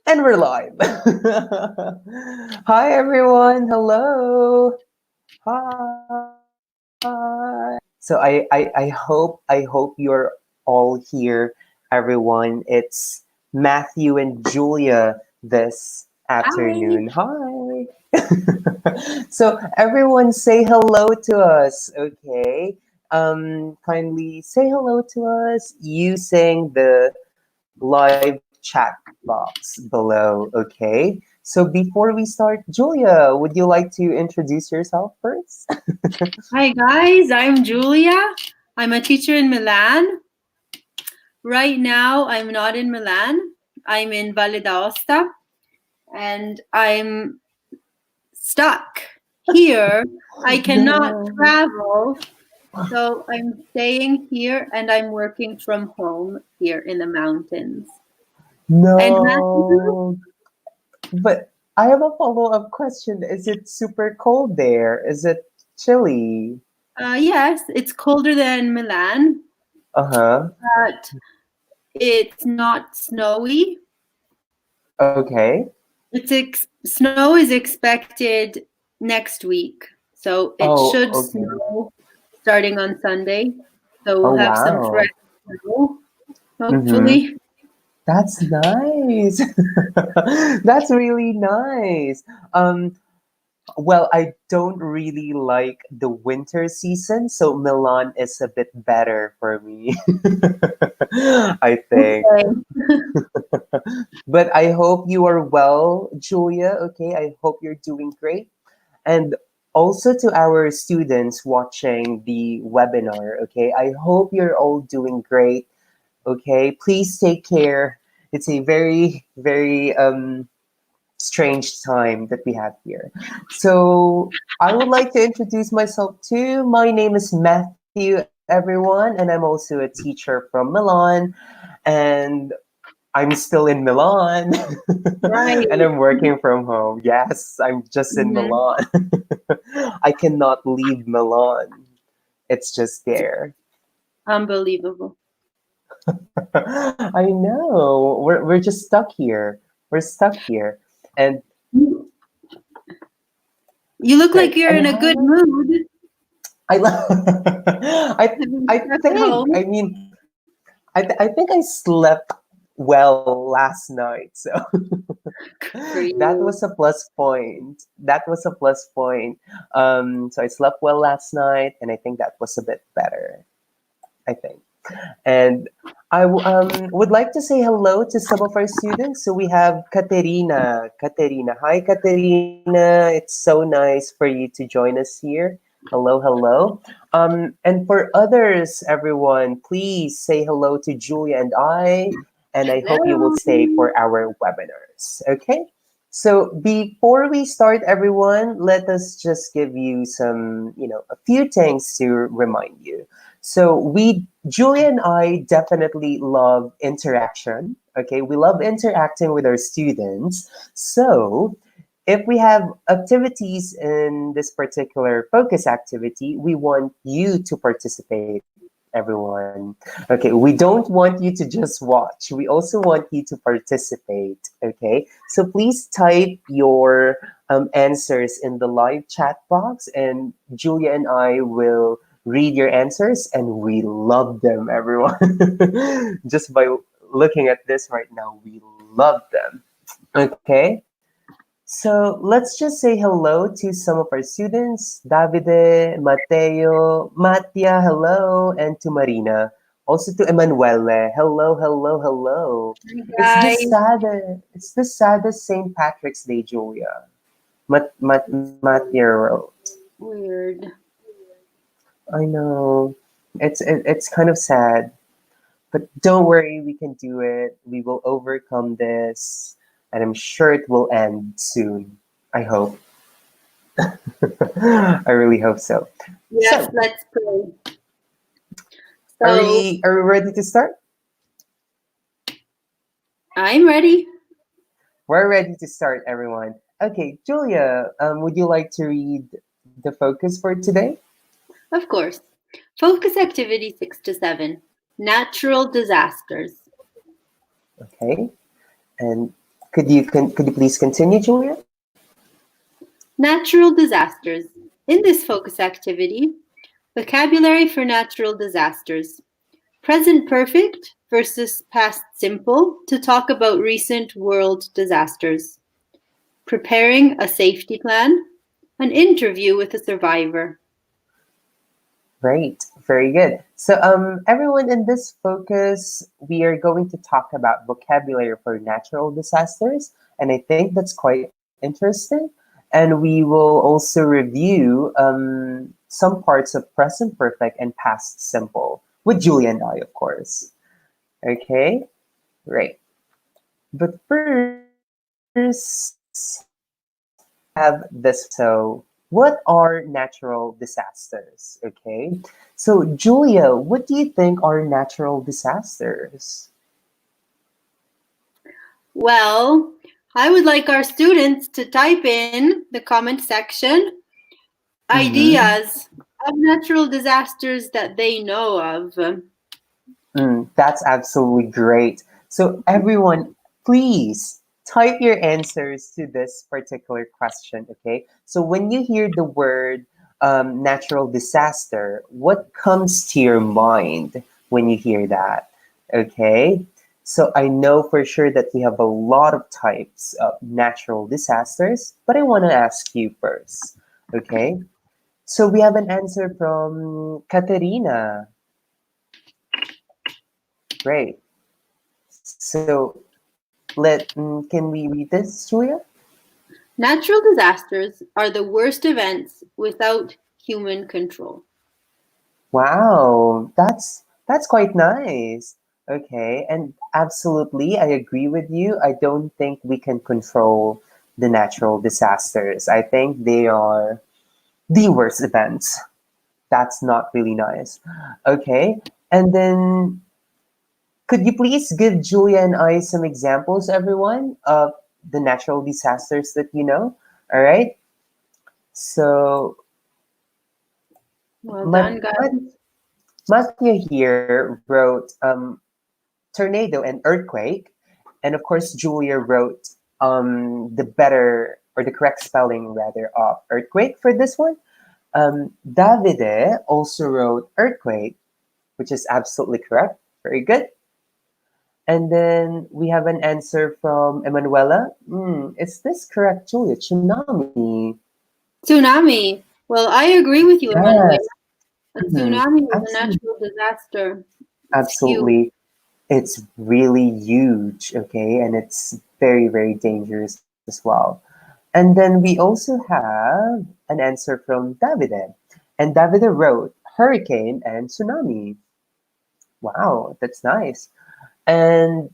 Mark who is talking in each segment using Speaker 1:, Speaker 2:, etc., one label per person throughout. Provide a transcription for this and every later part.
Speaker 1: And we're live. Hi everyone. Hello. Hi. So I hope you're all here, everyone. It's Matthew and Julia this
Speaker 2: Hi.
Speaker 1: afternoon. Hi. So everyone say hello to us, okay? Kindly say hello to us using the live chat box below, okay? So before we start, Julia, would you like to introduce yourself first?
Speaker 2: Hi, guys. I'm Julia. I'm a teacher in Milan. Right now, I'm not in Milan. I'm in Valle d'Aosta and I'm stuck here. I cannot
Speaker 1: No.
Speaker 2: travel. So I'm staying here and I'm working from home here in the mountains. And Matthew?
Speaker 1: No. But I have a follow-up question. Is it super cold there? Is it chilly?
Speaker 2: Yes, it's colder than Milan,
Speaker 1: Uh-huh.
Speaker 2: but it's not snowy.
Speaker 1: Okay.
Speaker 2: Snow is expected next week, so it
Speaker 1: Oh,
Speaker 2: should
Speaker 1: okay.
Speaker 2: snow starting on Sunday. So
Speaker 1: Oh,
Speaker 2: we'll have some fresh
Speaker 1: wow.
Speaker 2: snow,
Speaker 1: Mm-hmm.
Speaker 2: hopefully.
Speaker 1: That's nice. That's really nice. Um, Well, I don't really like the winter season, so Milan is a bit better for me. I think.
Speaker 2: Okay.
Speaker 1: But I hope you are well, Julia. Okay, I hope you're doing great. And also to our students watching the webinar, okay, I hope you're all doing great. Okay, please take care. It's a very strange time that we have here. So I would like to introduce myself too. My name is Matthew, everyone, and I'm also a teacher from Milan, and I'm still in Milan, and
Speaker 2: Right.
Speaker 1: I'm working from home. Yes, I'm just in
Speaker 2: Mhm.
Speaker 1: Milan. I cannot leave Milan. It's just there.
Speaker 2: Unbelievable.
Speaker 1: I know. We're just stuck here. We're stuck here. And
Speaker 2: You look like
Speaker 1: right.
Speaker 2: you're
Speaker 1: And
Speaker 2: in a good
Speaker 1: how
Speaker 2: mood.
Speaker 1: I love.
Speaker 2: Have you
Speaker 1: I
Speaker 2: stuck at
Speaker 1: think.
Speaker 2: home?
Speaker 1: I mean, I think I slept well last night, so
Speaker 2: Good for
Speaker 1: that
Speaker 2: you.
Speaker 1: was a plus point. That was a plus point. So I slept well last night, and I think that was a bit better. I think. And I would like to say hello to some of our students. So we have Caterina. Caterina. Hi, Caterina. It's so nice for you to join us here. Hello, hello. And for others, everyone, please say hello to Julia and I. And I hope you will
Speaker 2: Hello.
Speaker 1: stay for our webinars. Okay? So before we start, everyone, let us just give you a few things to remind you. So Julia and I definitely love interaction. Okay, we love interacting with our students. So if we have activities in this particular focus activity, we want you to participate, everyone. Okay, we don't want you to just watch. We also want you to participate. Okay, so please type your answers in the live chat box, and Julia and I will read your answers, and we love them, everyone. Just by looking at this right now, we love them. Okay, so let's just say hello to some of our students: Davide, Matteo, Mattia, hello, and to Marina. Also to Emanuele, hello, hello, hello.
Speaker 2: Hi, guys.
Speaker 1: It's the saddest St. Patrick's Day, Julia. Mattia wrote.
Speaker 2: Weird.
Speaker 1: I know. It's kind of sad. But don't worry, we can do it. We will overcome this, and I'm sure it will end soon. I hope. I really hope so.
Speaker 2: Yes,
Speaker 1: So,
Speaker 2: let's pray.
Speaker 1: are
Speaker 2: So
Speaker 1: we ready to start?
Speaker 2: I'm ready.
Speaker 1: We're ready to start, everyone. Okay, Julia, would you like to read the focus for today?
Speaker 2: Of course. Focus activity 6 to 7. Natural disasters.
Speaker 1: Okay, and Could you please continue, Julia?
Speaker 2: Natural disasters. In this focus activity, vocabulary for natural disasters. Present perfect versus past simple to talk about recent world disasters. Preparing a safety plan. An interview with a survivor.
Speaker 1: Great, very good. So, everyone, in this focus, we are going to talk about vocabulary for natural disasters, and I think that's quite interesting. And we will also review some parts of present perfect and past simple with Julia and I, of course. Okay, right. But first, we have this. So, what are natural disasters? Okay. So, Julia, what do you think are natural disasters?
Speaker 2: Well, I would like our students to type in the comment section
Speaker 1: Mm-hmm.
Speaker 2: ideas of natural disasters that they know of.
Speaker 1: That's absolutely great. So, everyone, please type your answers to this particular question, okay? So, when you hear the word natural disaster, what comes to your mind when you hear that? Okay? So, I know for sure that we have a lot of types of natural disasters, but I want to ask you first, okay? So, we have an answer from Caterina. Great. So can we read this, Julia?
Speaker 2: Natural disasters are the worst events without human control.
Speaker 1: Wow, that's quite nice. Okay, and absolutely, I agree with you. I don't think we can control the natural disasters. I think they are the worst events. That's not really nice. Okay, and then could you please give Julia and I some examples, everyone, of the natural disasters that you know? All right. So
Speaker 2: Well
Speaker 1: Mat-
Speaker 2: done, guys.
Speaker 1: Mat- Mattia here wrote tornado and earthquake, and of course Julia wrote the better or the correct spelling rather of earthquake for this one. Davide also wrote earthquake, which is absolutely correct. Very good. And then we have an answer from Emanuela. Is this correct, Julia? Tsunami.
Speaker 2: Tsunami. Well, I agree with you, Emanuela.
Speaker 1: Yes.
Speaker 2: A tsunami is a
Speaker 1: Absolutely.
Speaker 2: natural disaster. It's huge.
Speaker 1: Absolutely. It's really huge, okay, and it's very, very dangerous as well. And then we also have an answer from Davide, and Davide wrote hurricane and tsunami. Wow, that's nice. And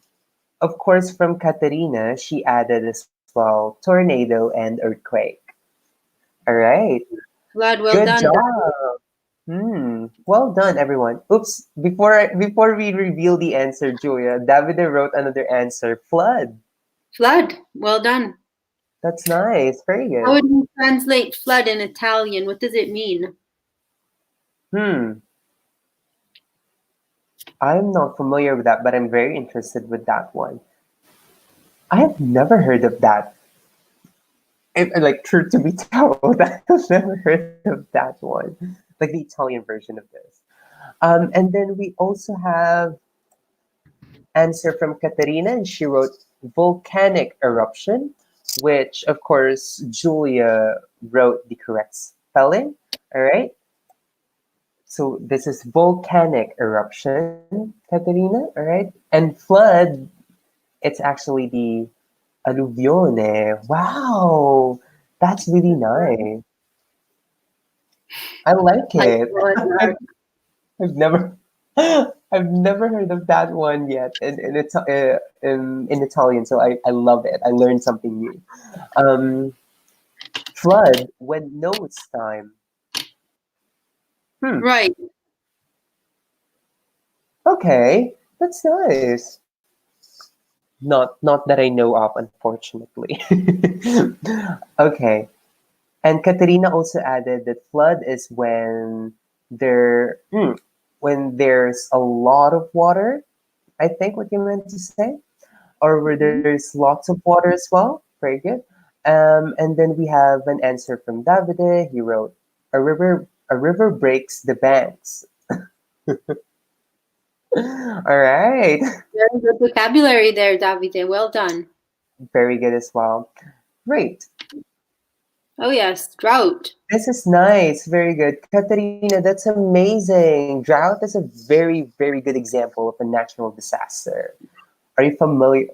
Speaker 1: of course, from Caterina, she added as well tornado and earthquake. All right,
Speaker 2: Glad, well
Speaker 1: good
Speaker 2: done.
Speaker 1: job. Well done, everyone. Oops, before we reveal the answer, Julia, Davide wrote another answer, flood.
Speaker 2: Flood. Well done.
Speaker 1: That's nice. Very
Speaker 2: How
Speaker 1: good.
Speaker 2: would you translate flood in Italian? What does it mean?
Speaker 1: Hmm. I'm not familiar with that, but I'm very interested with that one. I have never heard of that. Like, true to be told, I've never heard of that one. Like the Italian version of this. And then we also have answer from Caterina, and she wrote volcanic eruption, which of course Julia wrote the correct spelling. All right. So this is volcanic eruption, Caterina. All right. And flood, it's actually the alluvione. Wow. That's really nice. I like
Speaker 2: Like
Speaker 1: it.
Speaker 2: flood.
Speaker 1: I've never I've never heard of that one yet in Italian, so I love it. I learned something new. Um, flood when no it's time. Hmm.
Speaker 2: Right.
Speaker 1: Okay, that's nice. Not that I know of, unfortunately. Okay. And Katerina also added that flood is when there's a lot of water. I think what you meant to say. or where
Speaker 2: Mhm.
Speaker 1: there's lots of water as well. Very good. And then we have an answer from Davide. He wrote, "A river breaks the banks." All right,
Speaker 2: Very good vocabulary there, Davide. Well done.
Speaker 1: very good as well. Great.
Speaker 2: Oh, yes, drought.
Speaker 1: This is nice. Very good. Caterina, that's amazing. Drought is a very, very good example of a natural disaster. Are you familiar?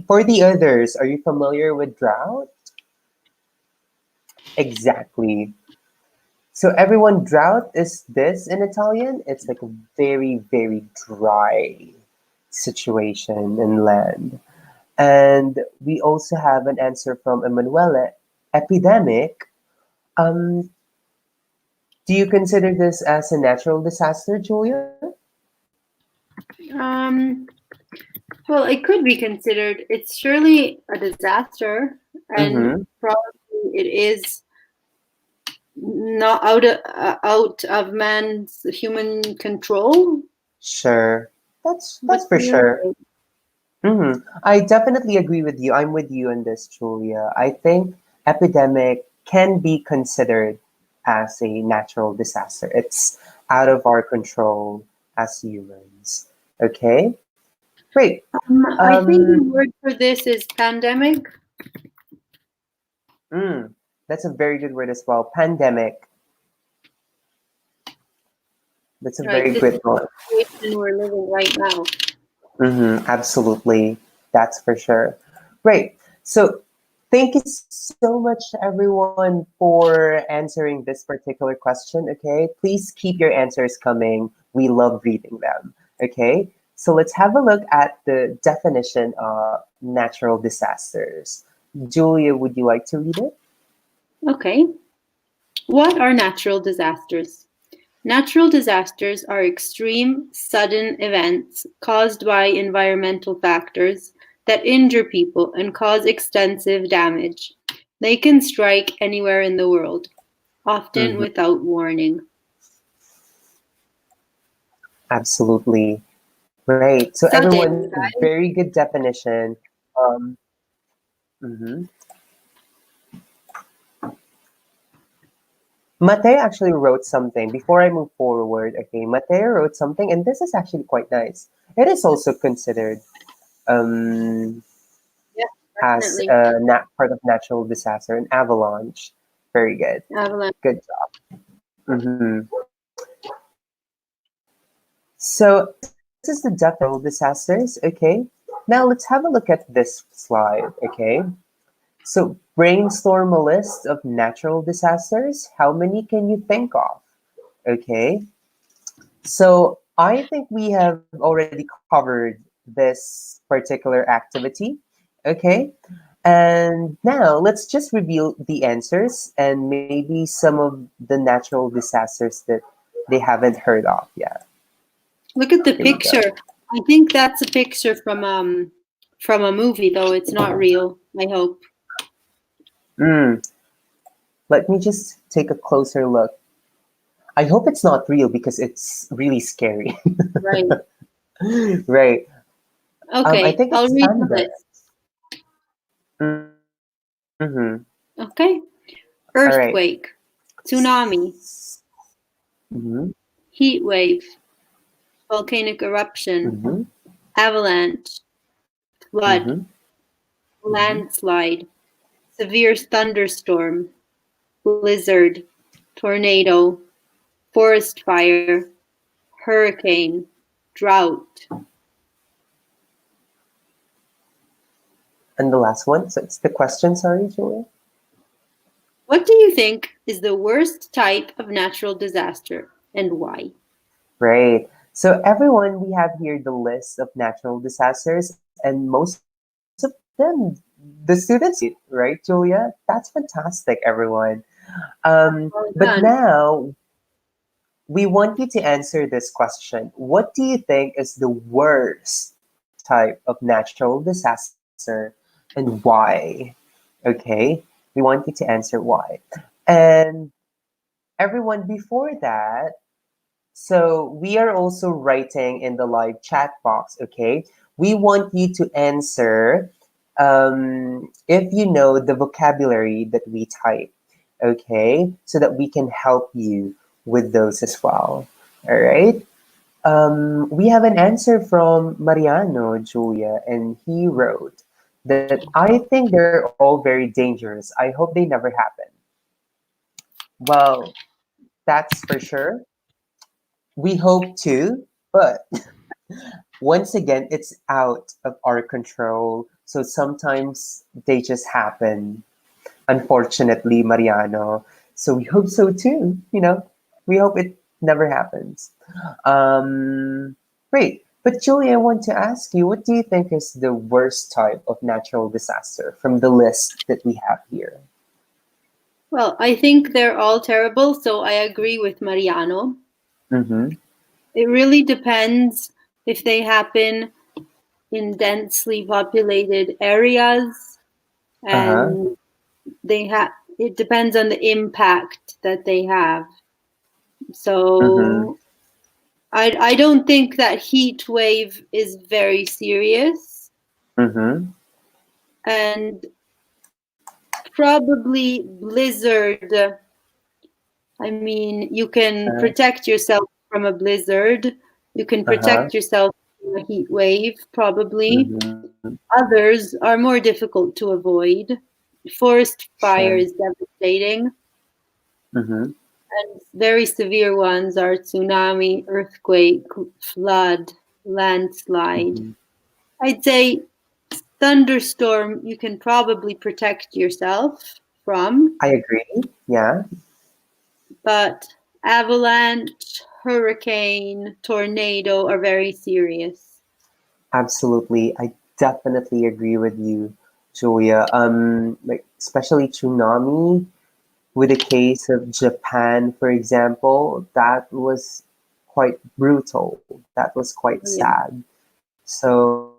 Speaker 1: For the others, are you familiar with drought? Exactly. So everyone, drought is this in Italian? It's like a very, very dry situation in land. And we also have an answer from Emanuela. Epidemic. Um, do you consider this as a natural disaster, Julia?
Speaker 2: Um, well, it could be considered. It's surely a disaster, and
Speaker 1: Mm-hmm.
Speaker 2: probably it is not out of man's human control.
Speaker 1: Sure. That's
Speaker 2: What
Speaker 1: for
Speaker 2: do you
Speaker 1: sure.
Speaker 2: think?
Speaker 1: I definitely agree with you. I'm with you on this, Julia. I think epidemic can be considered as a natural disaster. It's out of our control as humans. Okay, great.
Speaker 2: I think the
Speaker 1: Um,
Speaker 2: word for this is pandemic.
Speaker 1: mm, that's a very good word as well. Pandemic. That's a
Speaker 2: Right,
Speaker 1: very
Speaker 2: this is
Speaker 1: good one.
Speaker 2: the situation we're living right now.
Speaker 1: Absolutely. That's for sure. Great. So thank you so much, everyone, for answering this particular question. Okay. Please keep your answers coming. We love reading them. Okay. So let's have a look at the definition of natural disasters. Julia, would you like to read it?
Speaker 2: Okay. What are natural disasters? Natural disasters are extreme, sudden events caused by environmental factors that injure people and cause extensive damage. They can strike anywhere in the world, often
Speaker 1: Mhm.
Speaker 2: without warning.
Speaker 1: Absolutely. Right. So,
Speaker 2: Sudden,
Speaker 1: everyone,
Speaker 2: guys.
Speaker 1: very good definition. Um, mhm. Matteo actually wrote something before I move forward. Okay, Matteo wrote something, and this is actually quite nice. It is also considered um,
Speaker 2: Yeah,
Speaker 1: as
Speaker 2: definitely.
Speaker 1: a part of natural disaster, an avalanche. Very good.
Speaker 2: Avalanche.
Speaker 1: Good job. So this is the definition of natural disasters. Okay, now let's have a look at this slide. Okay, so brainstorm a list of natural disasters. How many can you think of? Okay, so I think we have already covered this particular activity. Okay. And now let's just reveal the answers and maybe some of the natural disasters that they haven't heard of yet.
Speaker 2: Look at the
Speaker 1: Here we go.
Speaker 2: picture. I think that's a picture from a movie, though it's not real. I hope.
Speaker 1: Mm, let me just take a closer look. I hope it's not real because it's really scary.
Speaker 2: Right.
Speaker 1: Right. I
Speaker 2: Okay,
Speaker 1: think
Speaker 2: I'll
Speaker 1: it's
Speaker 2: read the
Speaker 1: Sandra.
Speaker 2: list.
Speaker 1: Mm-hmm.
Speaker 2: Okay.
Speaker 1: All right.
Speaker 2: Earthquake, tsunami,
Speaker 1: Mm-hmm.
Speaker 2: heat wave, volcanic eruption,
Speaker 1: Mm-hmm.
Speaker 2: avalanche, flood,
Speaker 1: Mm-hmm. Mm-hmm.
Speaker 2: landslide, severe thunderstorm, blizzard, tornado, forest fire, hurricane, drought.
Speaker 1: And the last one. So it's the question, sorry, Julia.
Speaker 2: What do you think is the worst type of natural disaster and why?
Speaker 1: Great. So everyone, we have here the list of natural disasters, and most of them the students right, Julia? That's fantastic, everyone.
Speaker 2: Well
Speaker 1: But
Speaker 2: done.
Speaker 1: now we want you to answer this question. What do you think is the worst type of natural disaster and why? Okay. We want you to answer why. And everyone, before that, so we are also writing in the live chat box, okay? we want you to answer if you know the vocabulary that we type, okay? So that we can help you with those as well. All right. We have an answer from Mariano Julia, and he wrote that I think they're all very dangerous. I hope they never happen. Well, that's for sure. We hope to, but once again, it's out of our control. So sometimes they just happen, unfortunately, Mariano. So we hope so too. We hope it never happens. Um, Great. But Julie, I want to ask you, what do you think is the worst type of natural disaster from the list that we have here?
Speaker 2: Well, I think they're all terrible, so I agree with Mariano.
Speaker 1: Mm-hmm.
Speaker 2: It really depends if they happen in densely populated areas,
Speaker 1: Uh-huh.
Speaker 2: and it depends on the impact that they have.
Speaker 1: Mm-hmm.
Speaker 2: So I don't think that heat wave is very serious,
Speaker 1: Mm-hmm.
Speaker 2: and probably blizzard. I mean, you can protect yourself from a blizzard. You can
Speaker 1: Uh-huh.
Speaker 2: protect yourself from a heat wave, probably.
Speaker 1: Mm-hmm.
Speaker 2: Others are more difficult to avoid. Forest fire
Speaker 1: Sure.
Speaker 2: is devastating,
Speaker 1: Mm-hmm.
Speaker 2: and very severe ones are tsunami, earthquake, flood, landslide.
Speaker 1: Mm-hmm.
Speaker 2: I'd say thunderstorm you can probably protect yourself from,
Speaker 1: I agree. Yeah,
Speaker 2: but avalanche, hurricane, tornado are very serious.
Speaker 1: absolutely. I definitely agree with you, Julia. Like especially tsunami with the case of Japan, for example, that was quite brutal. That was quite
Speaker 2: Yeah.
Speaker 1: sad. So,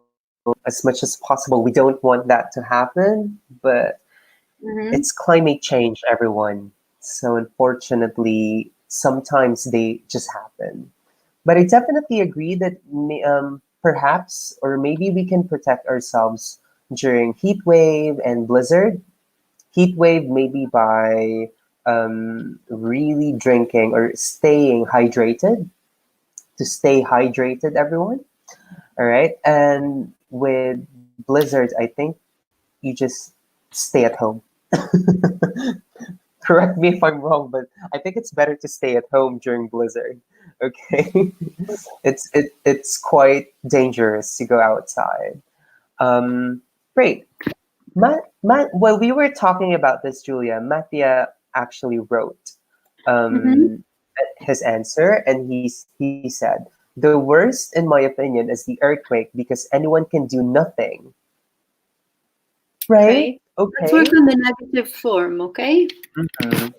Speaker 1: as much as possible, we don't want that to happen, but
Speaker 2: Mm-hmm.
Speaker 1: it's climate change, everyone. So, unfortunately, sometimes they just happen. But I definitely agree that perhaps, or maybe we can protect ourselves during heat wave and blizzard. Heat wave maybe by really drinking or staying hydrated, to stay hydrated, everyone. All right. And with blizzards, I think you just stay at home. Correct me if I'm wrong, but I think it's better to stay at home during blizzard. Okay. It's quite dangerous to go outside. Great. While we were talking about this, Julia, Mattia actually wrote
Speaker 2: Mm-hmm.
Speaker 1: um, his answer, and he said, "The worst, in my opinion, is the earthquake because anyone can do nothing." Right?
Speaker 2: Okay. Let's work
Speaker 1: Okay.
Speaker 2: on the negative form, okay?
Speaker 1: Mhm.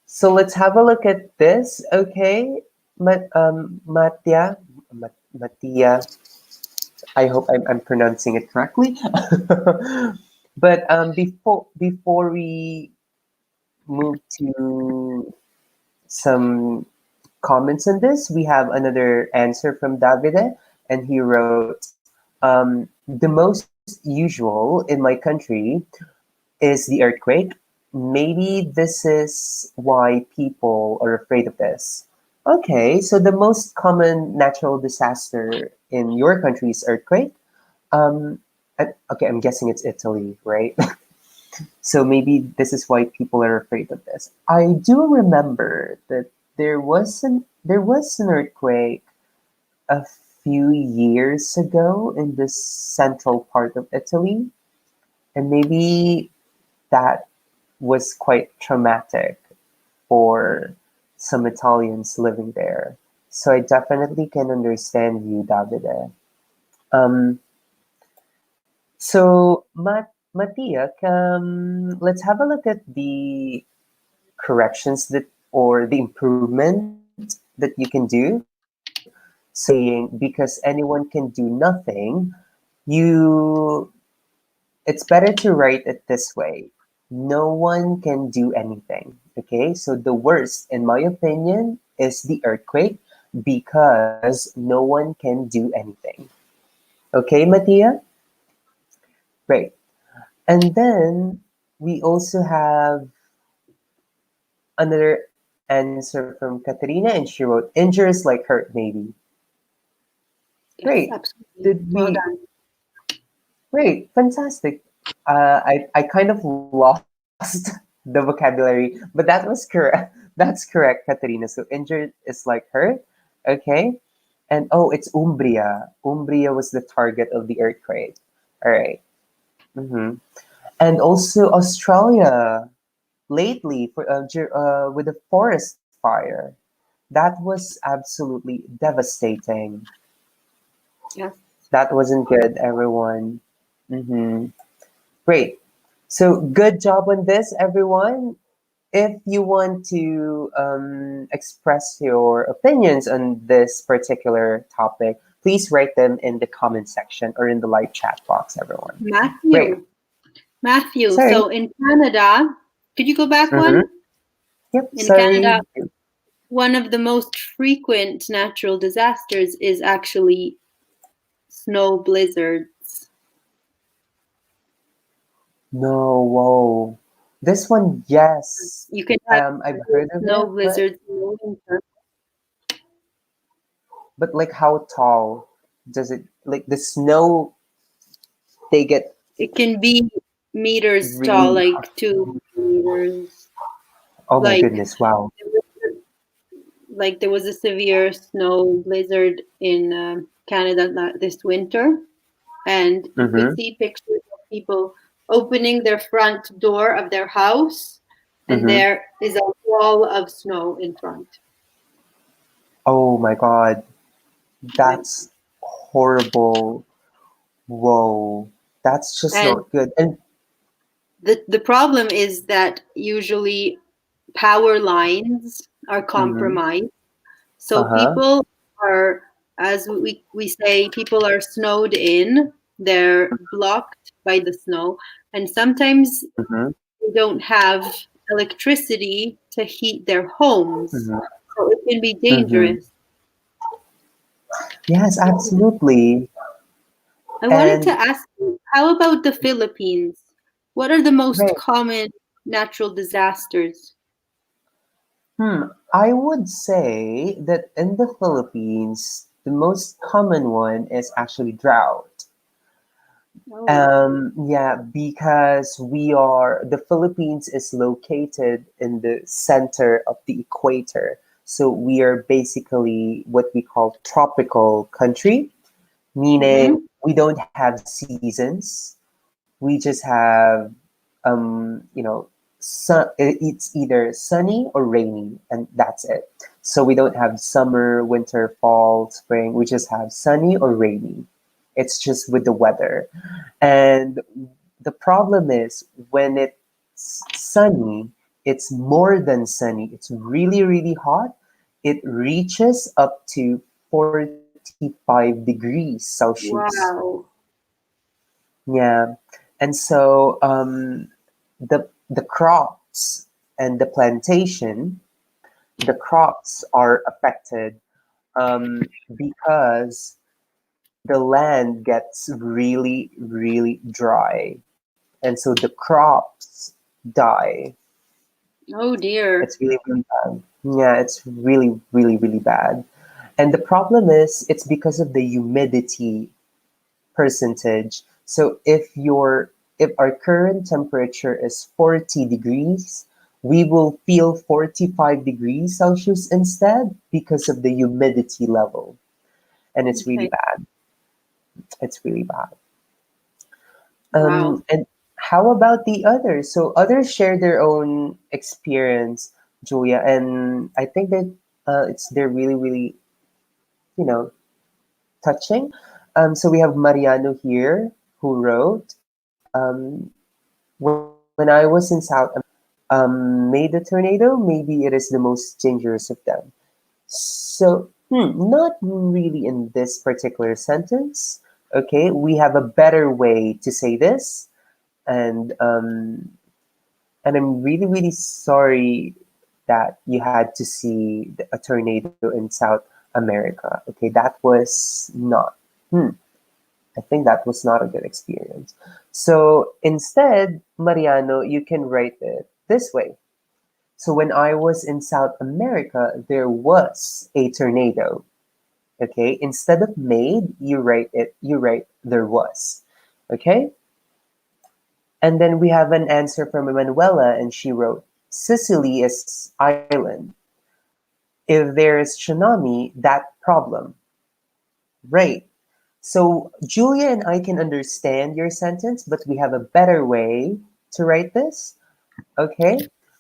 Speaker 1: So let's have a look at this. Okay, Mattia. I hope I'm pronouncing it correctly. But before we move to some comments on this, we have another answer from Davide, and he wrote, "The most usual in my country is the earthquake. Maybe this is why people are afraid of this." Okay, so the most common natural disaster in your country is earthquake. Okay, I'm guessing it's Italy, right? So maybe this is why people are afraid of this. I do remember that there was an earthquake a few years ago in the central part of Italy, and maybe that was quite traumatic for some Italians living there. So I definitely can understand you, Davide. Um, Mattia, let's have a look at the corrections that or the improvement that you can do. So saying because anyone can do nothing, you it's better to write it this way. No one can do anything. Okay, so the worst, in my opinion, is the earthquake because no one can do anything. Okay, Mattia? Great. And then we also have another answer from Caterina, and she wrote, injures like hurt, maybe.
Speaker 2: Yes,
Speaker 1: Great.
Speaker 2: absolutely.
Speaker 1: Did
Speaker 2: Well
Speaker 1: we?
Speaker 2: done.
Speaker 1: Great. Fantastic. I kind of lost the vocabulary, but that was correct. That's correct, Caterina. So injured is like hurt. Okay. And oh, it's Umbria. Umbria was the target of the earthquake. All right. Mm-hmm. And also Australia lately for with the forest fire. That was absolutely devastating.
Speaker 2: Yes.
Speaker 1: That wasn't good, everyone. Hmm. Great. So good job on this, everyone. If you want to express your opinions on this particular topic, please write them in the comment section or in the live chat box, everyone. Great.
Speaker 2: Matthew.
Speaker 1: Sorry.
Speaker 2: So in Canada, could you go back
Speaker 1: Mm-hmm.
Speaker 2: one?
Speaker 1: Yep.
Speaker 2: In
Speaker 1: Sorry.
Speaker 2: Canada, one of the most frequent natural disasters is actually snow blizzards.
Speaker 1: No. Whoa. This one, yes.
Speaker 2: You can have
Speaker 1: I've heard of
Speaker 2: snow
Speaker 1: it,
Speaker 2: blizzards in the winter.
Speaker 1: but like how tall does it? Like the snow, they get
Speaker 2: It can be meters tall,
Speaker 1: really.
Speaker 2: like 2 meters.
Speaker 1: Oh my
Speaker 2: Like
Speaker 1: goodness! Wow.
Speaker 2: there was a severe snow blizzard in Canada this winter, and you could
Speaker 1: Mm-hmm.
Speaker 2: see pictures of people opening their front door of their house, and
Speaker 1: Mm-hmm.
Speaker 2: there is a wall of snow in front.
Speaker 1: Oh my God.
Speaker 2: Yeah.
Speaker 1: That's horrible. Whoa. That's just
Speaker 2: And
Speaker 1: not good. And
Speaker 2: the problem is that usually power lines are
Speaker 1: mm-hmm.
Speaker 2: compromised. So
Speaker 1: Uh-huh.
Speaker 2: people are, as we say, people are snowed in. They're blocked by the snow. And sometimes
Speaker 1: Mm-hmm.
Speaker 2: they don't have electricity to heat their homes.
Speaker 1: Mm-hmm.
Speaker 2: So it can be
Speaker 1: Mm-hmm.
Speaker 2: dangerous.
Speaker 1: Yes, absolutely.
Speaker 2: I wanted to
Speaker 1: And
Speaker 2: ask you, how about the Philippines? What are the most
Speaker 1: right.
Speaker 2: common natural disasters?
Speaker 1: I would say that in the Philippines, the most common one is actually drought.
Speaker 2: Oh,
Speaker 1: Yeah, because the Philippines is located in the center of the equator. So we are basically what we call tropical country, meaning
Speaker 2: mm-hmm.
Speaker 1: we don't have seasons. We just have, it's either sunny or rainy, and that's it. So we don't have summer, winter, fall, spring. We just have sunny or rainy. It's just with the weather. And the problem is when it's sunny, it's more than sunny. It's really, really hot. It reaches up to 45 degrees Celsius.
Speaker 2: Wow.
Speaker 1: Yeah. And so the crops and the plantation, the crops are affected because the land gets really, really dry. And so the crops die.
Speaker 2: Oh dear.
Speaker 1: It's really, really bad. Yeah, it's really, really, really bad. And the problem is it's because of the humidity percentage. So if our current temperature is 40 degrees, we will feel 45 degrees Celsius instead because of the humidity level. And it's really
Speaker 2: Okay.
Speaker 1: bad. It's really bad.
Speaker 2: Wow.
Speaker 1: And how about the others? So others share their own experience, Julia, and I think that they're really, really, you know, touching. So we have Mariano here who wrote, when I was in South made the tornado, maybe it is the most dangerous of them. So, not really in this particular sentence. Okay, we have a better way to say this, and I'm really, really sorry that you had to see a tornado in South America. Okay, that was not. I think that was not a good experience. So instead, Mariano, you can write it this way. So when I was in South America, there was a tornado. Okay, instead of made, you write there was. Okay, and then we have an answer from Emanuela, and she wrote, Sicily is island. If there is tsunami, that problem. Right. So Julia and I can understand your sentence, but we have a better way to write this. Okay.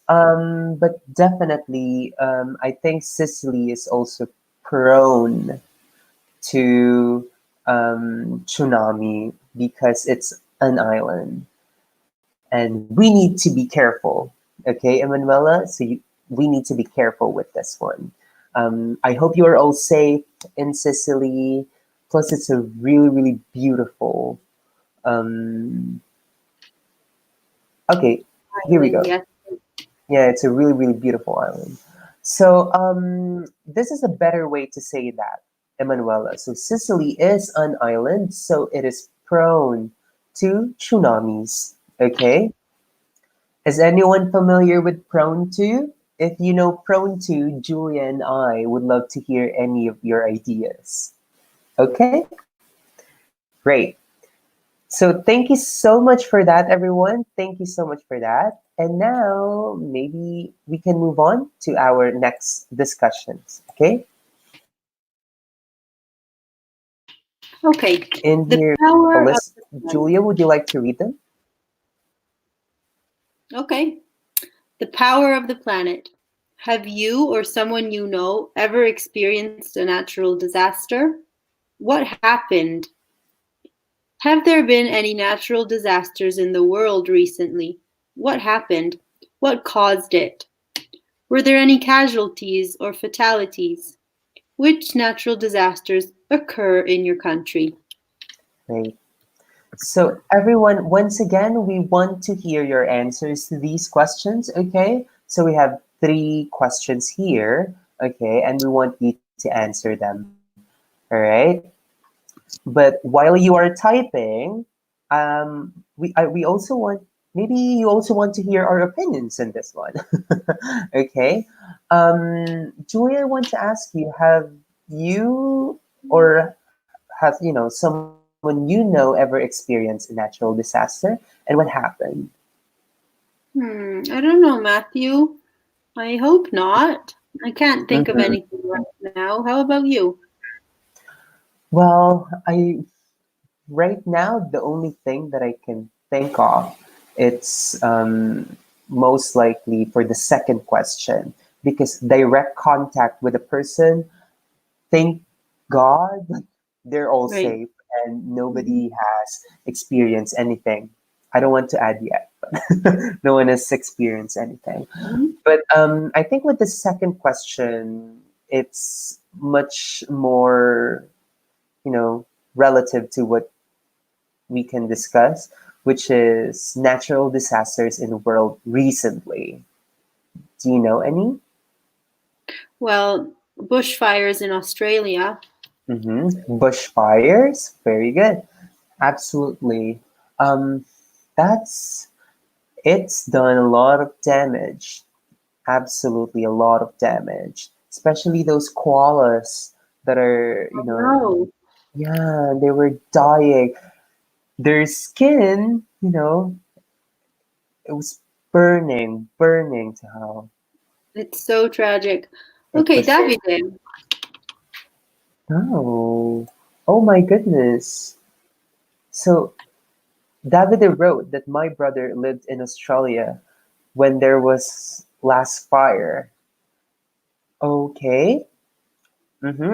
Speaker 1: But definitely, I think Sicily is also prone to tsunami because it's an island, and we need to be careful. Okay, Emanuela. We need to be careful with this one. I hope you are all safe in Sicily. Plus, it's a really, really beautiful. Um, okay, here we
Speaker 2: Island,
Speaker 1: go.
Speaker 2: yes.
Speaker 1: Yeah, it's a really, really beautiful island. So, this is a better way to say that, Emanuela. So, Sicily is an island, so it is prone to tsunamis. Okay, is anyone familiar with prone to? If you know prone to, Julia and I would love to hear any of your ideas. Okay, great. So thank you so much for that, everyone. Thank you so much for that. And now maybe we can move on to our next discussions. Okay.
Speaker 2: Okay.
Speaker 1: In
Speaker 2: The
Speaker 1: here, a
Speaker 2: power of
Speaker 1: list.
Speaker 2: the planet.
Speaker 1: Julia, would you like to read them?
Speaker 2: Okay. The power of the planet. Have you or someone you know ever experienced a natural disaster? What happened? Have there been any natural disasters in the world recently? What happened? What caused it? Were there any casualties or fatalities? Which natural disasters occur in your country?
Speaker 1: Great. So everyone, once again, we want to hear your answers to these questions. Okay. So we have three questions here. Okay, and we want you to answer them. All right. But while you are typing, we also want, maybe you also want to hear our opinions in this one. Okay. Julia, I want to ask you: Have you or has someone you know ever experienced a natural disaster, and what happened?
Speaker 2: I don't know, Matthew. I hope not. I can't think of
Speaker 1: Hmm.
Speaker 2: anything right now. How about you?
Speaker 1: Well, I right now the only thing that I can think of, it's most likely for the second question, because direct contact with a person, thank God, they're all
Speaker 2: Right.
Speaker 1: safe and nobody
Speaker 2: Mhm.
Speaker 1: has experienced anything. I don't want to add yet, but no one has experienced anything.
Speaker 2: Mhm.
Speaker 1: But I think with the second question, it's much more, you know, relative to what we can discuss, which is natural disasters in the world recently. Do you know any?
Speaker 2: Well, bushfires in Australia.
Speaker 1: Bushfires, very good. Absolutely. Um, that's it's done a lot of damage. Absolutely, a lot of damage. Especially those koalas that are,
Speaker 2: No,
Speaker 1: yeah, they were dying. Their skin, it was burning to hell.
Speaker 2: it's so tragic.
Speaker 1: It
Speaker 2: Okay,
Speaker 1: was so.
Speaker 2: Davide.
Speaker 1: No. Oh my goodness. So Davide wrote that my brother lived in Australia when there was last fire. Okay.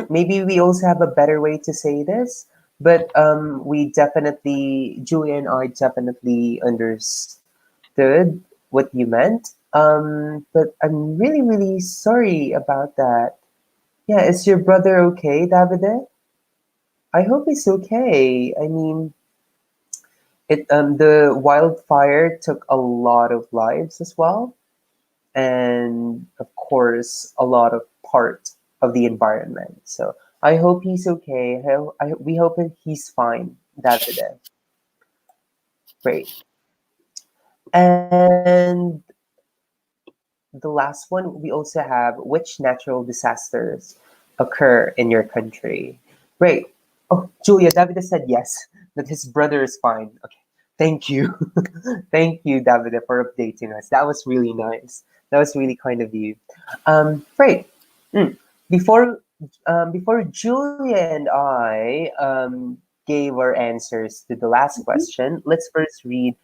Speaker 1: Maybe we also have a better way to say this, but Julia and I definitely understood what you meant. But I'm really, really sorry about that. Yeah, is your brother okay, Davide? I hope he's okay. I mean, the wildfire took a lot of lives as well, and of course, a lot of part. of the environment. So I hope he's okay. We hope that he's fine, Davide. Great. And the last one, we also have which natural disasters occur in your country? Great. Oh, Julia, Davide said yes, that his brother is fine. Okay. Thank you. Thank you, Davide, for updating us. That was really nice. That was really kind of you. Great. Mm. Before before Julia and I gave our answers to the last question, let's first read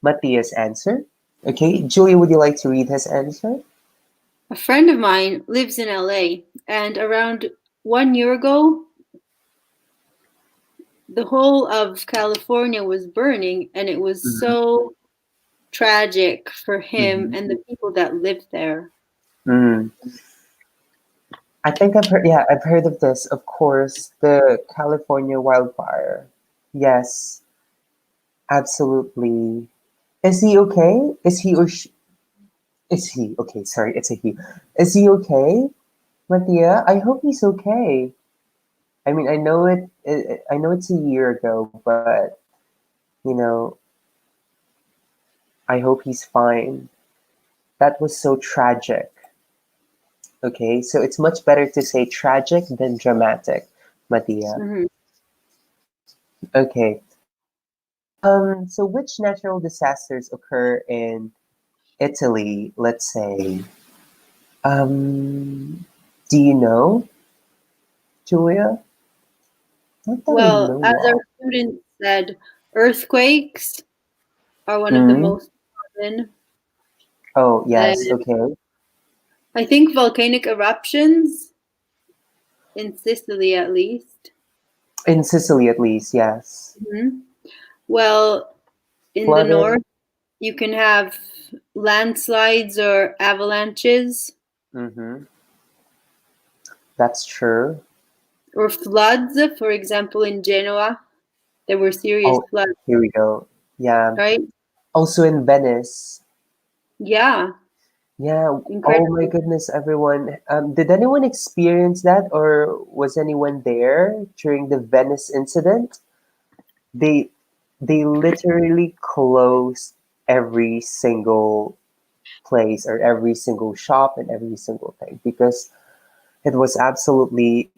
Speaker 1: Mattia's answer. Okay, Julia, would you like to read his answer?
Speaker 2: A friend of mine lives in LA, and around 1 year ago, the whole of California was burning, and it was
Speaker 1: Mhm.
Speaker 2: so tragic for him
Speaker 1: Mhm.
Speaker 2: and the people that lived there.
Speaker 1: Mm. I think I've heard. Yeah, I've heard of this. Of course, the California wildfire. Yes, absolutely. Is he okay? Is he or she? Is he okay? Sorry, it's a he. Is he okay, Mattia? I hope he's okay. I mean, I know it's a year ago, but you know, I hope he's fine. That was so tragic. Okay, so it's much better to say tragic than dramatic, Mattia.
Speaker 2: Mhm.
Speaker 1: Okay. So which natural disasters occur in Italy, let's say? Um, do you know, Julia? Not that I
Speaker 2: Well, as
Speaker 1: know
Speaker 2: our
Speaker 1: of.
Speaker 2: student said, earthquakes are one of the
Speaker 1: Mm?
Speaker 2: most common,
Speaker 1: Oh, yes,
Speaker 2: and
Speaker 1: okay.
Speaker 2: I think volcanic eruptions in Sicily, at least.
Speaker 1: In Sicily, at least, yes.
Speaker 2: Mhm. Well, in the
Speaker 1: Flooded.
Speaker 2: north, you can have landslides or avalanches
Speaker 1: Mm-hmm. That's true.
Speaker 2: or floods. For example, in Genoa, there were serious
Speaker 1: Oh,
Speaker 2: floods,
Speaker 1: here we go. Yeah.
Speaker 2: right?
Speaker 1: Also in Venice.
Speaker 2: Yeah,
Speaker 1: Yeah. Oh my
Speaker 2: incredible.
Speaker 1: goodness, everyone. Did anyone experience that, or was anyone there during the Venice incident? They they literally closed every single place or every single shop and every single thing because it was absolutely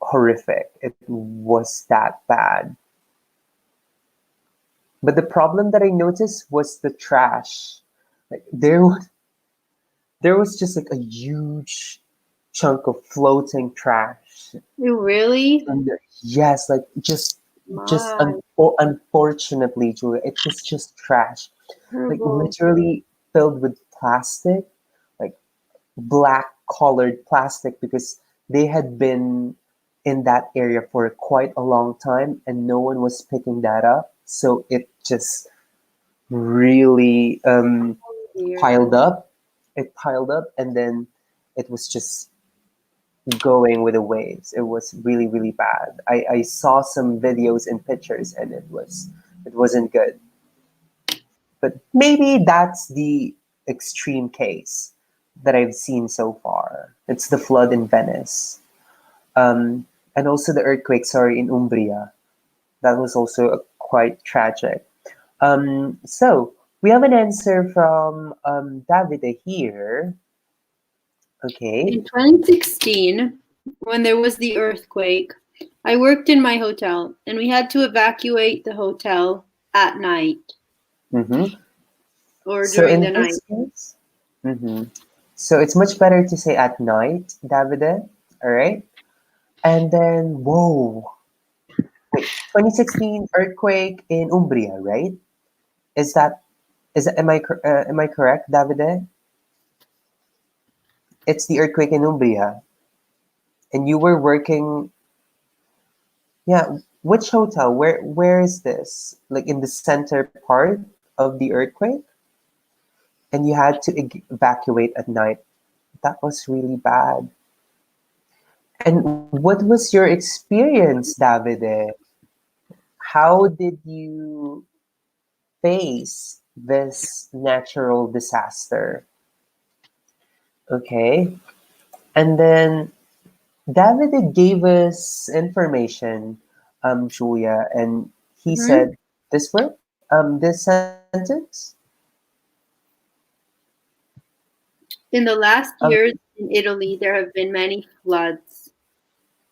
Speaker 1: horrific. It was that bad. But the problem that I noticed was the trash. Like there was just like a huge chunk of floating trash.
Speaker 2: You really?
Speaker 1: And yes, like
Speaker 2: My,
Speaker 1: unfortunately, Julia, it was just trash. Like
Speaker 2: terrible.
Speaker 1: literally filled with plastic, like black colored plastic because they had been in that area for quite a long time and no one was picking that up. So it just really
Speaker 2: Dear.
Speaker 1: piled up. It piled up and then it was just going with the waves. It was really, really bad. I saw some videos and pictures and it wasn't good. But maybe that's the extreme case that I've seen so far. It's the flood in Venice. Um, and also the earthquake, sorry, in Umbria. That was also quite tragic. So we have an answer from Davide here. Okay.
Speaker 2: In 2016, when there was the earthquake, I worked in my hotel and we had to evacuate the hotel at night
Speaker 1: Mm-hmm.
Speaker 2: or
Speaker 1: So
Speaker 2: during
Speaker 1: in
Speaker 2: the night.
Speaker 1: this case, mm-hmm. So it's much better to say at night, Davide. All right. And then, whoa, wait, 2016 earthquake in Umbria, right? Is that am I correct, Davide? It's the earthquake in Umbria, and you were working. Yeah, which hotel? Where is this? Like in the center part of the earthquake, and you had to evacuate at night. That was really bad. And what was your experience, Davide? How did you face this natural disaster? Okay. And then David gave us information, Julia, and he
Speaker 2: Mhm.
Speaker 1: said this word, this sentence.
Speaker 2: In the last
Speaker 1: Um,
Speaker 2: years in Italy, there have been many floods.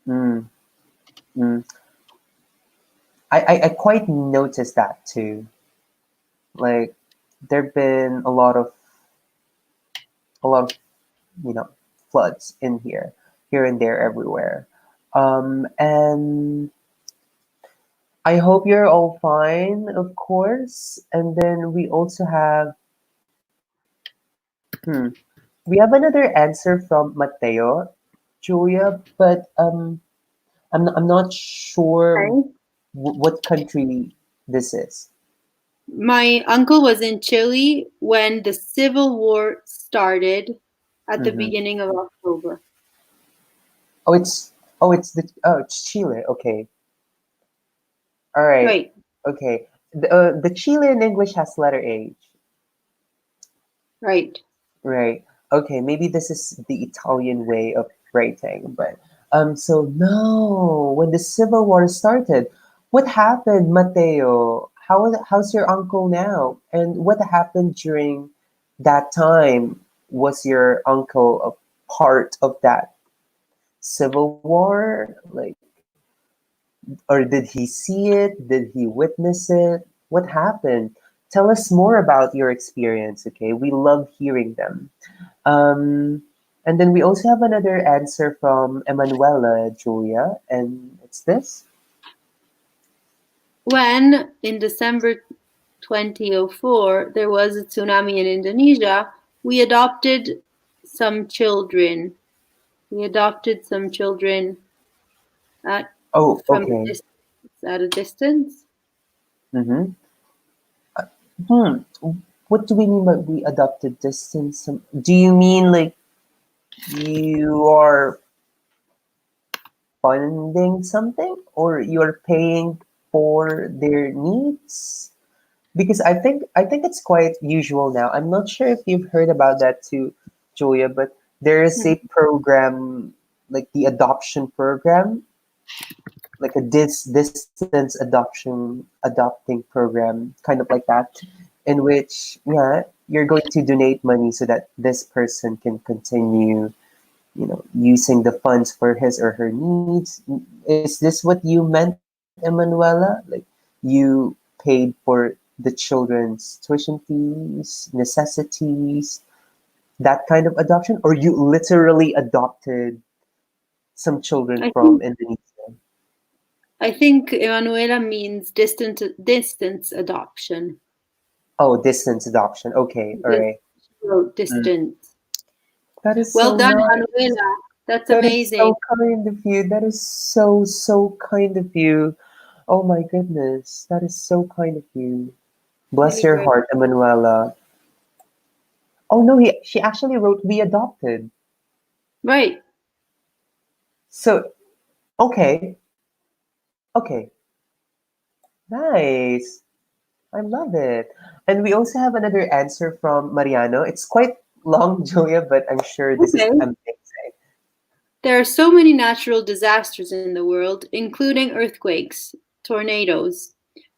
Speaker 1: mm, mm. I quite noticed that too. Like there've been a lot of you know floods in here and there, everywhere. And I hope you're all fine, of course. And then we also have hmm, we have another answer from Matteo, Julia, but I'm not sure
Speaker 2: Okay.
Speaker 1: what country this is.
Speaker 2: My uncle was in Chile when the Civil War started at the
Speaker 1: Mm-hmm.
Speaker 2: beginning of October.
Speaker 1: Oh, it's Chile. Okay, all right.
Speaker 2: Right,
Speaker 1: Okay, the Chile in English has letter H,
Speaker 2: right.
Speaker 1: right? Okay, maybe this is the Italian way of writing, but so no, when the Civil War started, what happened, Matteo? How's your uncle now? And what happened during that time? Was your uncle a part of that Civil War? Like, or did he see it? Did he witness it? What happened? Tell us more about your experience, okay? We love hearing them. Um, and then we also have another answer from Emanuela, Julia, and it's this.
Speaker 2: When in December 2004 there was a tsunami in Indonesia, we adopted some children. We adopted some children at
Speaker 1: Oh,
Speaker 2: from a
Speaker 1: okay.
Speaker 2: distance, at a distance.
Speaker 1: Mm-hmm. Hmm. What do we mean by we adopted distance? Do you mean like you are funding something or you're paying for their needs? Because I think it's quite usual now. I'm not sure if you've heard about that too, Julia, but there is a
Speaker 2: Mhm.
Speaker 1: program like the adoption program, like a distance adopting program, kind of like that, in which you're going to donate money so that this person can continue using the funds for his or her needs. Is this what you meant, Emanuela? Like you paid for the children's tuition fees, necessities, that kind of adoption, or you literally adopted some children
Speaker 2: I
Speaker 1: from
Speaker 2: think
Speaker 1: Indonesia?
Speaker 2: I think Emanuela means distance adoption.
Speaker 1: Oh, distance adoption. Okay, all
Speaker 2: Because
Speaker 1: right.
Speaker 2: she wrote
Speaker 1: Mm.
Speaker 2: distance.
Speaker 1: That is
Speaker 2: Well
Speaker 1: so
Speaker 2: done,
Speaker 1: nice.
Speaker 2: Emanuela. That's
Speaker 1: That is
Speaker 2: amazing.
Speaker 1: so kind of you. That is so, so kind of you. Oh my goodness. That is so kind of you. Bless
Speaker 2: Really
Speaker 1: your
Speaker 2: great.
Speaker 1: heart, Emanuela. Oh no, she actually wrote we adopted.
Speaker 2: Right.
Speaker 1: So, okay, okay. Nice. I love it. And we also have another answer from Mariano. It's quite long, Julia, but I'm sure this is
Speaker 2: Okay.
Speaker 1: amazing.
Speaker 2: There are so many natural disasters in the world, including earthquakes, tornadoes.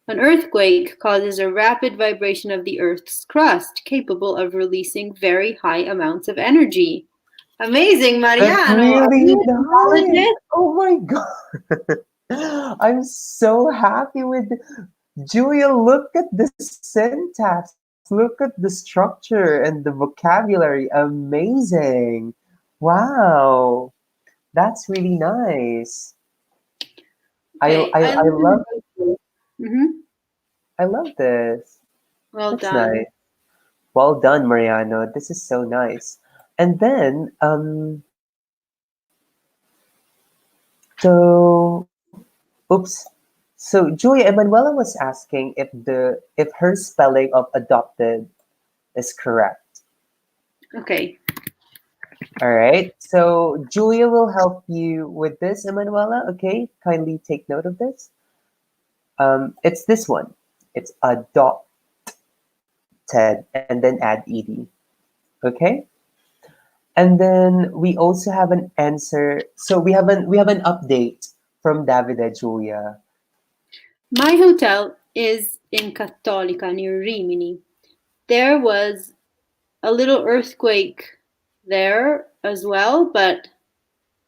Speaker 2: An earthquake causes a rapid vibration of the Earth's crust, capable of releasing very high amounts of energy. Amazing,
Speaker 1: That's
Speaker 2: Mariano. Are
Speaker 1: really
Speaker 2: you a
Speaker 1: nice.
Speaker 2: geologist?
Speaker 1: Oh my God. I'm so happy with Julia. Look at the syntax. Look at the structure and the vocabulary. Amazing. Wow. That's really nice. I
Speaker 2: Okay,
Speaker 1: I,
Speaker 2: I
Speaker 1: I
Speaker 2: live in
Speaker 1: love
Speaker 2: a country. Hmm.
Speaker 1: I love this.
Speaker 2: Well
Speaker 1: That's
Speaker 2: done.
Speaker 1: nice. Well done, Mariano. This is so nice. And then so oops. So Julia Emanuela was asking if her spelling of adopted is correct.
Speaker 2: Okay.
Speaker 1: All right. So Julia will help you with this, Emanuela. Okay. Kindly take note of this. It's this one. It's adopted and then add ed. Okay. And then we also have an answer. So we have an update from Davide Julia.
Speaker 2: My hotel is in Cattolica near Rimini. There was a little earthquake there as well, but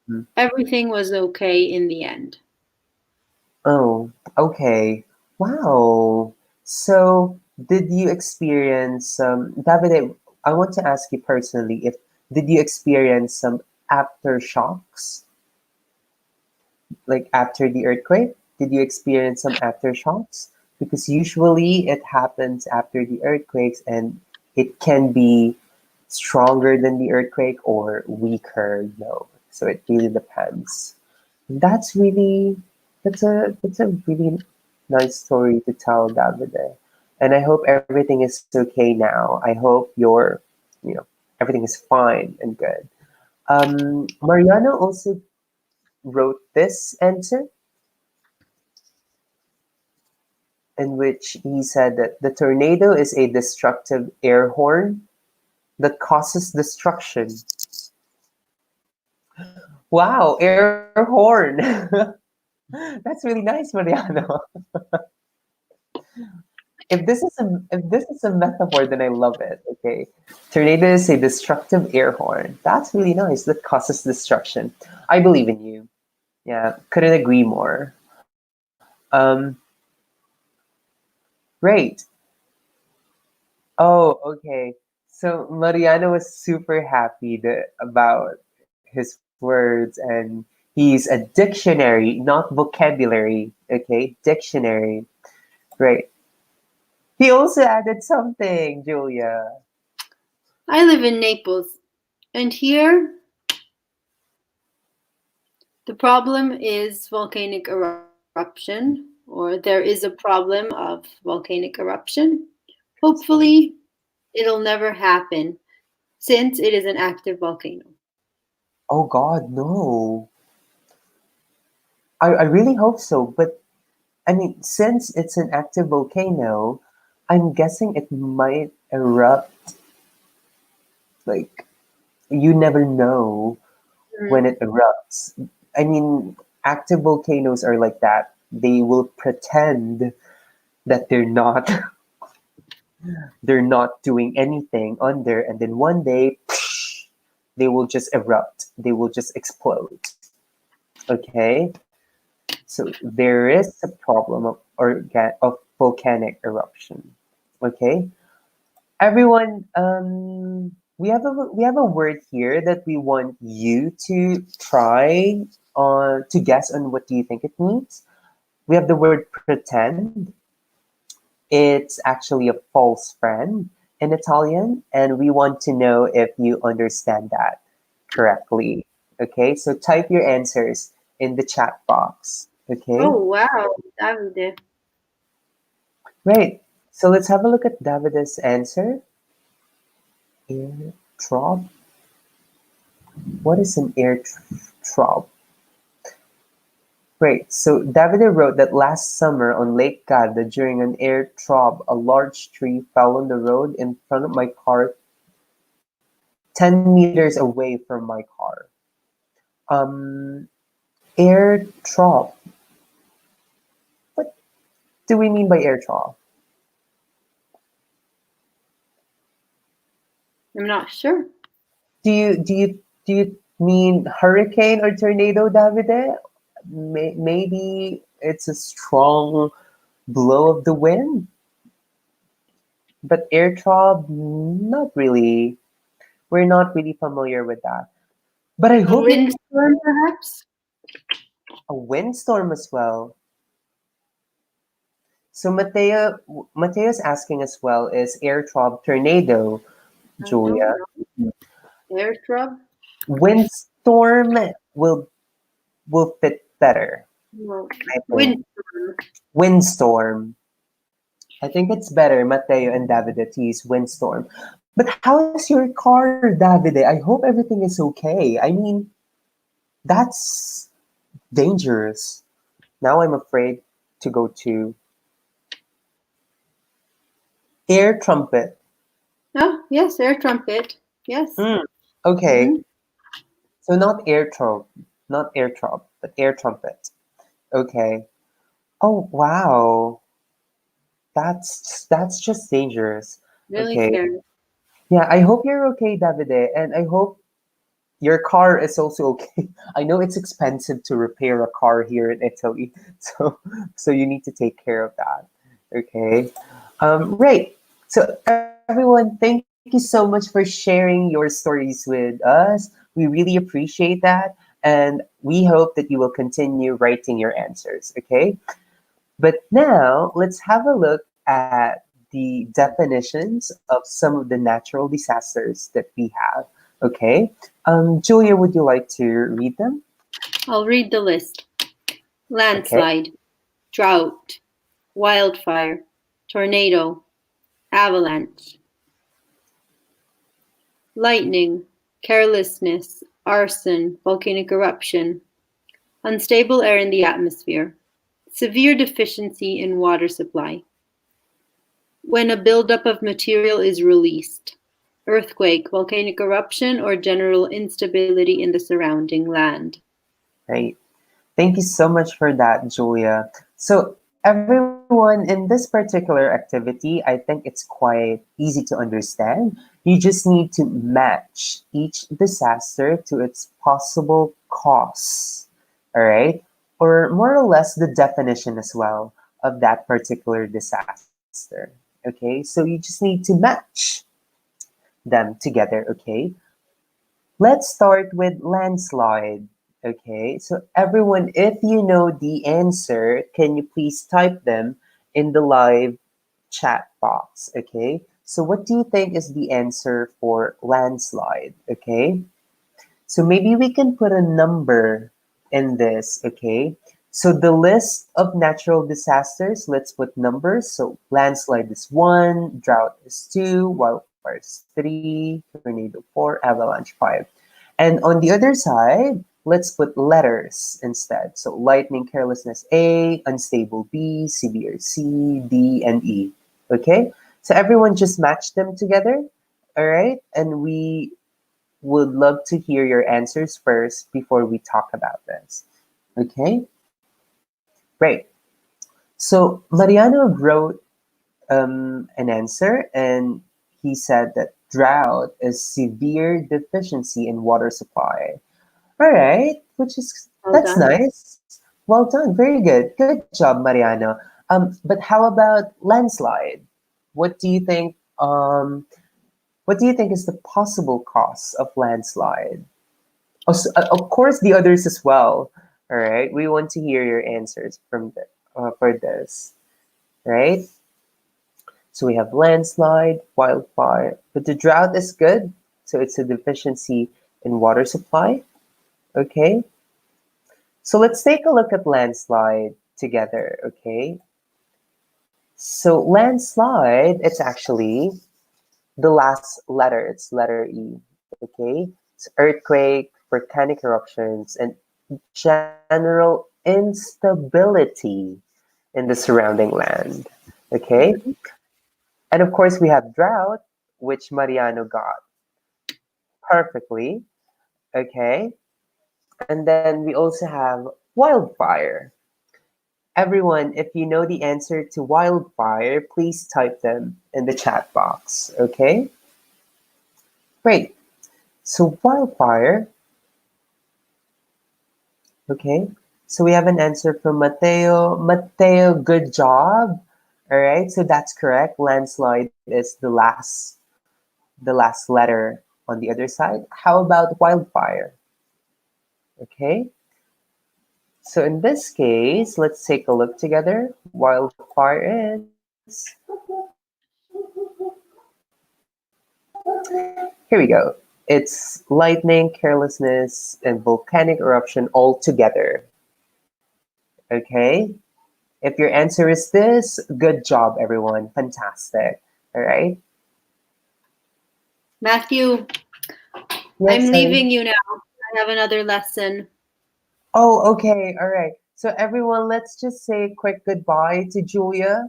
Speaker 1: Hmm.
Speaker 2: everything was okay in the end.
Speaker 1: Oh, okay. Wow. So did you experience Davide, I want to ask you personally if did you experience some aftershocks like after the earthquake? Did you experience some aftershocks? Because usually it happens after the earthquakes and it can be stronger than the earthquake or weaker, no. So it really depends. That's really that's a really nice story to tell, Davide. And I hope everything is okay now. I hope everything is fine and good. Mariano also wrote this answer in which he said that the tornado is a destructive air horn that causes destruction. Wow, air horn. That's really nice, Mariano. If this is a metaphor, then I love it. Okay, tornado is a destructive air horn. That's really nice. That causes destruction. I believe in you. Yeah, couldn't agree more. Great. Oh, okay. So Mariano was super happy about his words, and he's a dictionary, not vocabulary. Okay, dictionary. Great. He also added something, Julia.
Speaker 2: I live in Naples, and here the problem is volcanic eruption, or there is a problem of volcanic eruption. Hopefully, it'll never happen since it is an active volcano.
Speaker 1: Oh God, no. I really hope so, but I mean, since it's an active volcano, I'm guessing it might erupt. Like, you never know when
Speaker 2: Mm.
Speaker 1: it erupts. I mean, active volcanoes are like that. They will pretend that they're not doing anything on there, and then one day they will just erupt. They will just explode. Okay? So there is a problem of volcanic eruption. Okay? Everyone, we have a word here that we want you to try on to guess on what do you think it means. We have the word pretend. It's actually a false friend in Italian, and we want to know if you understand that correctly. Okay, so type your answers in the chat box. Okay,
Speaker 2: Oh, wow, Davide.
Speaker 1: great. So let's have a look at Davide's answer. Air drop. What is an air drop? Great. So Davide wrote that last summer on Lake Garda during an air drop, a large tree fell on the road in front of my car 10 meters away from my car. Um, Air drop. What do we mean by air drop?
Speaker 2: I'm not sure.
Speaker 1: Do you mean hurricane or tornado, Davide? Maybe it's a strong blow of the wind, but air drop, not really. We're not really familiar with that. But I
Speaker 2: A
Speaker 1: hope you
Speaker 2: windstorm, perhaps?
Speaker 1: a windstorm as well. So Mateo's asking as well, is air drop tornado,
Speaker 2: I don't
Speaker 1: Julia?
Speaker 2: know. Airdrop?
Speaker 1: Windstorm will fit better,
Speaker 2: No.
Speaker 1: I think.
Speaker 2: Windstorm.
Speaker 1: Windstorm. I think it's better, Matteo and Davide, to use windstorm. But how is your car, Davide? I hope everything is okay. I mean, that's dangerous. Now I'm afraid to go to air trumpet.
Speaker 2: Oh, yes, air trumpet. Yes.
Speaker 1: Mm. Okay,
Speaker 2: Mhm.
Speaker 1: so not air trump, not air trump, but air trumpet. Okay. Oh wow, that's just dangerous.
Speaker 2: Really
Speaker 1: Okay.
Speaker 2: scary.
Speaker 1: Yeah, I hope you're okay, Davide, and I hope your car is also okay. I know it's expensive to repair a car here in Italy, so you need to take care of that. Okay. Right. So everyone, thank you so much for sharing your stories with us. We really appreciate that, and we hope that you will continue writing your answers. Okay. But now let's have a look at the definitions of some of the natural disasters that we have. Okay. Julia, would you like to read them?
Speaker 2: I'll read the list.
Speaker 1: Okay.
Speaker 2: Landslide, drought, wildfire, tornado, avalanche, lightning, carelessness, arson, volcanic eruption, unstable air in the atmosphere, severe deficiency in water supply, when a buildup of material is released, earthquake, volcanic eruption, or general instability in the surrounding land.
Speaker 1: Right. Thank you so much for that, Julia. So, everyone, in this particular activity, I think it's quite easy to understand. You just need to match each disaster to its possible cause. All right. Or more or less the definition as well of that particular disaster. Okay. So, you just need to match them together. Okay. Let's start with landslide. Okay, so everyone, if you know the answer, can you please type them in the live chat box? Okay, so what do you think is the answer for landslide? Okay, so maybe we can put a number in this. Okay, so the list of natural disasters, let's put numbers. So landslide is 1, drought is 2, wildfires 3, tornado 4, avalanche 5. And on the other side, let's put letters instead. So lightning carelessness A, unstable B, severe C, D, and E. Okay? So everyone just match them together. All right? And we would love to hear your answers first before we talk about this. Okay? Great. So Mariano wrote an answer, and he said that drought is severe deficiency in water supply. All right, which is
Speaker 2: Well
Speaker 1: that's
Speaker 2: done.
Speaker 1: nice. Well done, very good. Good job, Mariano. But how about landslide? What do you think? What do you think is the possible cause of landslide? Of course, the others as well. All right, we want to hear your answers for this. Right? So we have landslide, wildfire, but the drought is good. So it's a deficiency in water supply. Okay. So let's take a look at landslide together. Okay. So landslide, it's actually the last letter. It's letter E. Okay. It's earthquake, volcanic eruptions, and general instability in the surrounding land. Okay.
Speaker 2: Mhm.
Speaker 1: And of course, we have drought, which Mariano got perfectly. Okay. And then we also have wildfire. Everyone, if you know the answer to wildfire, please type them in the chat box. Okay. Great. So wildfire. Okay. So we have an answer from Matteo. Matteo, good job. All right. So that's correct. Landslide is the last letter on the other side. How about wildfire? Okay. So in this case, let's take a look together. Wildfire is, here we go. It's lightning, carelessness, and volcanic eruption all together. Okay? If your answer is this, good job, everyone. Fantastic. All right?
Speaker 2: Matthew, I'm
Speaker 1: Yes,
Speaker 2: leaving
Speaker 1: honey.
Speaker 2: you now. I have another lesson.
Speaker 1: Oh, okay. All right. So, everyone, let's just say a quick goodbye to Julia.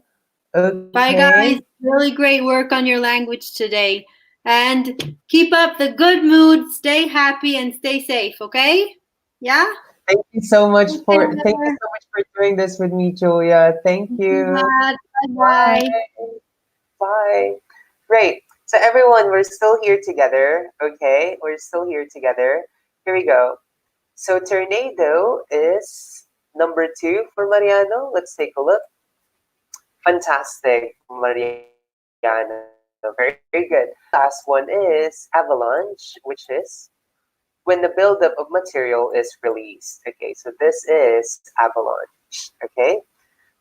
Speaker 2: Bye,
Speaker 1: Okay?
Speaker 2: guys. Really great work on your language today. And keep up the good mood, stay happy, and stay safe, okay? Yeah?
Speaker 1: Thank you so much
Speaker 2: Take
Speaker 1: for
Speaker 2: care.
Speaker 1: doing this with me, Julia. Thank
Speaker 2: Thank you,
Speaker 1: you.
Speaker 2: Matt.
Speaker 1: Bye.
Speaker 2: Bye-bye.
Speaker 1: Bye. Great. So everyone, we're still here together. Okay, we're still here together. Here we go. So tornado is number 2 for Mariano. Let's take a look. Fantastic, Mariano. Very good. Last one is avalanche, which is when the buildup of material is released. Okay, so this is avalanche. Okay,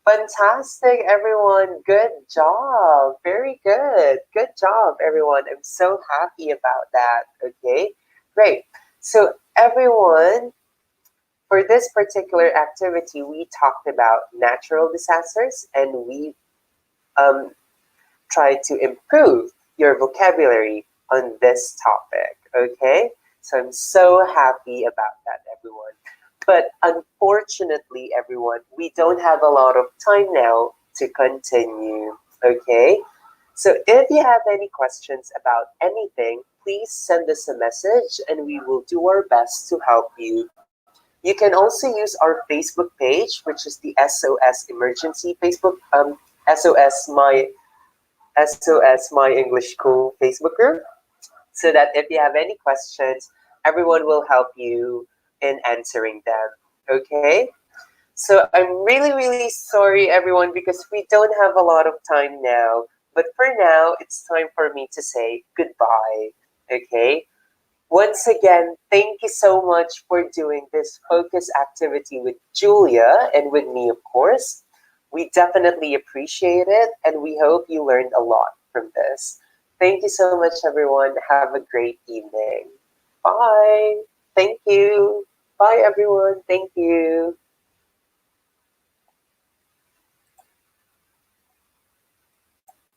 Speaker 1: fantastic, everyone. Good job. Very good. Good job, everyone. I'm so happy about that. Okay, great. So, everyone, for this particular activity, we talked about natural disasters and we um, tried to improve your vocabulary on this topic. Okay, so I'm so happy about that, everyone. But unfortunately, everyone, we don't have a lot of time now to continue. Okay, so if you have any questions about anything, please send us a message and we will do our best to help you. You can also use our Facebook page, which is the SOS Emergency Facebook, SOS My SOS My English School Facebook group, so that if you have any questions, everyone will help you in answering them. Okay? So I'm really, really sorry, everyone, because we don't have a lot of time now. But for now, it's time for me to say goodbye. Okay? Once again, thank you so much for doing this focus activity with Julia and with me, of course. We definitely appreciate it and we hope you learned a lot from this. Thank you so much, everyone. Have a great evening. Bye. Thank you. Bye, everyone. Thank you.